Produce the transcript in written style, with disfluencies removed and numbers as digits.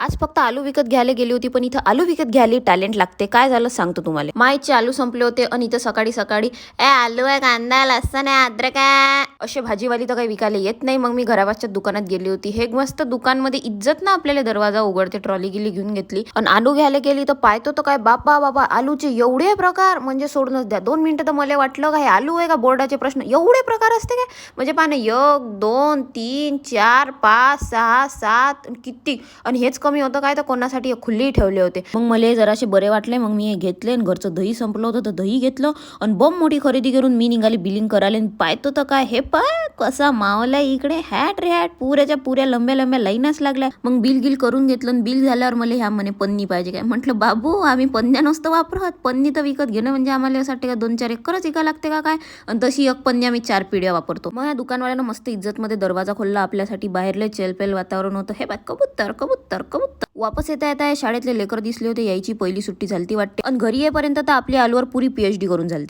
आज फक्त आलू विकत घ्यायला गेली होती, पण इथं आलू विकत घ्यायला टॅलेंट लागते. काय झालं सांगतो तुम्हाला. मायचे आलू संपले होते आणि इथं सकाळी सकाळी आलू आहे, कांदा, लसण आहे, अद्रक आहे असे भाजीवाली तर काही विकायला येत नाही. मग मी घराबाच्या दुकानात गेली होती. हे मस्त दुकानमध्ये इज्जत ना आपल्याला दरवाजा उघडते, ट्रॉली गिली घेऊन घेतली आणि आलू घ्यायला गेली तर पाहतो तर काय बाबा बाबा आलूचे एवढे प्रकार, म्हणजे सोडूनच द्या. 2 मिनिटं तर मला वाटलं काय आलू आहे का बोर्डाचे प्रश्न, एवढे प्रकार असते काय. म्हणजे पाहणे 1 2 3 4 5 6 7 किती, आणि हेच कमी होतं काय तर कोणासाठी खुल्ली ठेवले होते. मग मला जरासे बरे वाटले. मग मी हे घेतले आणि घरचं दही संपलं होतं तर दही घेतलं आणि बम मोठी खरेदी करून मी निघाली बिलिंग करायला. पाहतो तर काय हे पाय कसा मावला इकडे हॅट रे हॅट, पुऱ्याच्या पुऱ्या लंब्या लंब्या लाईनच लागल्या. मग बिल करून घेतलं आणि बिल झाल्यावर मला ह्या म्हणे पन्नी पाहिजे काय. म्हटलं बाबू आम्ही पन्न्या नसतं वापरत, पन्नी तर विकत घेणं म्हणजे आम्हाला असं वाटतं का 2-4 एकरच विका लागते का काय. आणि तशी एक पन्नी आम्ही 4 पिढ्या वापरतो. मग या दुकानवाल्यानं मस्त इज्जतमध्ये दरवाजा खोलला आपल्यासाठी. बाहेरले चेलपेल वातावरण होतं. हे बाय कबूतर कबूतर कबूतर. वापस येता येता शाळेतले लेकर दिसले होते. यायची पहिली सुट्टी झाली वाटते आणि घरी येईपर्यंत तर आपल्या आलूवर पुरी PhD करून झाली.